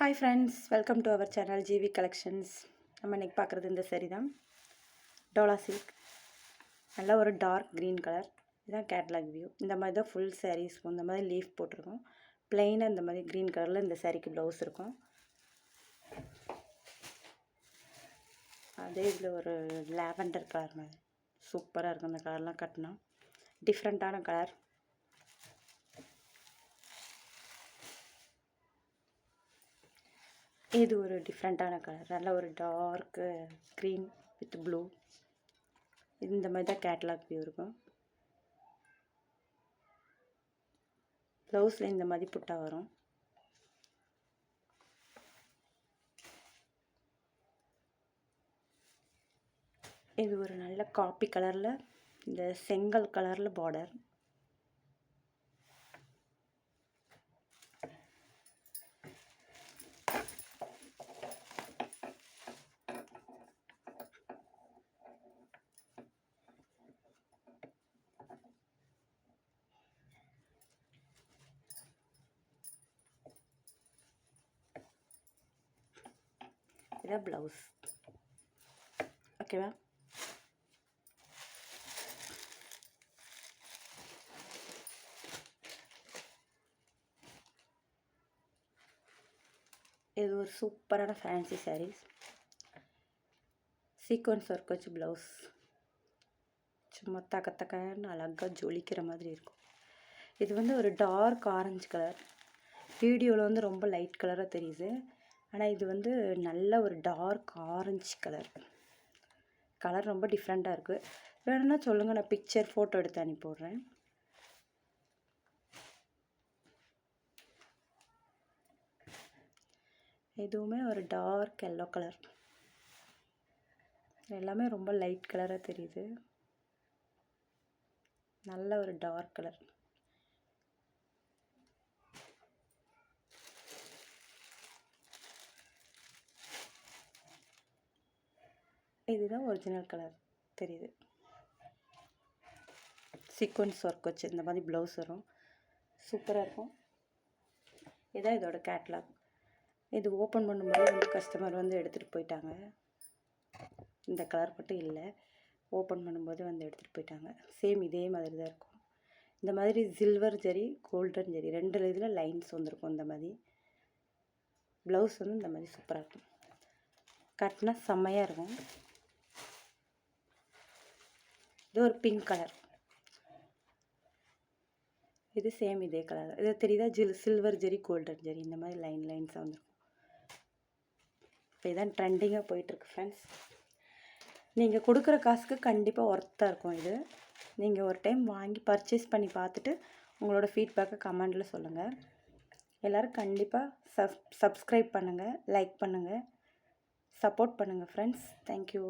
Hi friends, welcome to our channel GV collections. நம்ம இன்றைக்கி பார்க்குறது இந்த saree தான். டோலா சில்க், நல்லா ஒரு டார்க் க்ரீன் கலர். இதுதான் கேட்லாக் வியூ. இந்த மாதிரி தான் ஃபுல் sarees இந்த மாதிரி லீஃப் போட்டிருக்கோம். பிளெயினாக இந்த மாதிரி க்ரீன் கலரில் இந்த சாரீக்கு ப்ளவுஸ் இருக்கும். அதே இதில் ஒரு லாவெண்டர் கலர் மாதிரி சூப்பராக இருக்கும். இந்த கலர்லாம் கட்டினா டிஃப்ரெண்ட்டான கலர். இது ஒரு டிஃப்ரெண்ட்டான கலர், நல்ல ஒரு டார்க்கு க்ரீன் வித் ப்ளூ. இந்த மாதிரி தான் கேட்லாக் வியூ இருக்கும். ப்ளவுஸில் இந்த மாதிரி புட்டா வரும். இது ஒரு நல்ல காப்பி கலரில் இந்த செங்கல் கலரில் பார்டர். இதான் ப்ளவுஸ். ஓகேவா? இது ஒரு சூப்பரான ஃபேன்சி சாரீஸ். சீக்வன்ஸ் ஒர்க் வச்சு ப்ளவுஸ் சும்மா தக்கன்னு அழகாக ஜொலிக்கிற மாதிரி இருக்கும். இது வந்து ஒரு டார்க் ஆரஞ்சு கலர். வீடியோவில் வந்து ரொம்ப லைட் கலராக தெரியுது, ஆனால் இது வந்து நல்ல ஒரு டார்க் ஆரஞ்சு கலர். கலர் ரொம்ப டிஃப்ரெண்ட்டாக இருக்குது. வேணும்னா சொல்லுங்கள், நான் பிக்சர் ஃபோட்டோ எடுத்து அனுப்பிவிட்றேன். இதுவுமே ஒரு டார்க் எல்லோ கலர். எல்லாமே ரொம்ப லைட் கலராக தெரியுது. நல்ல ஒரு டார்க் கலர். இதுதான் ஒரிஜினல் கலர் தெரியுது. சீக்வன்ஸ் ஒர்க் வச்சு இந்த மாதிரி ப்ளவுஸ் வரும். சூப்பராக இருக்கும். இதுதான் இதோட கேட்லாக். இது ஓப்பன் பண்ணும்போது வந்து கஸ்டமர் வந்து எடுத்துகிட்டு போயிட்டாங்க. இந்த கலர் மட்டும் இல்லை, ஓப்பன் பண்ணும்போது வந்து எடுத்துகிட்டு போயிட்டாங்க. சேம் இதே மாதிரி தான் இருக்கும். இந்த மாதிரி சில்வர் ஜரி, கோல்டன் ஜரி ரெண்டு இதில் லைன்ஸ் வந்துருக்கும். இந்த மாதிரி ப்ளவுஸ் வந்து இந்த மாதிரி சூப்பராக இருக்கும். கட்டினா செம்மையாக இருக்கும். இது ஒரு பிங்க் கலர். இது சேம் இதே கலர். இது தெரியுதா? சில்வர் ஜெரி, கோல்டன் ஜெரி இந்த மாதிரி லைன்ஸாக வந்துருக்கும். இப்போ இதான் ட்ரெண்டிங்காக போயிட்டுருக்கு ஃப்ரெண்ட்ஸ். நீங்கள் கொடுக்குற காசுக்கு கண்டிப்பாக ஒர்த்தாக இருக்கும். இது நீங்கள் ஒரு டைம் வாங்கி பர்ச்சேஸ் பண்ணி பார்த்துட்டு உங்களோட ஃபீட்பேக்கை கமெண்டில் சொல்லுங்கள். எல்லோரும் கண்டிப்பாக சப்ஸ்கிரைப் பண்ணுங்கள், லைக் பண்ணுங்கள், சப்போர்ட் பண்ணுங்கள் ஃப்ரெண்ட்ஸ். தேங்க்யூ.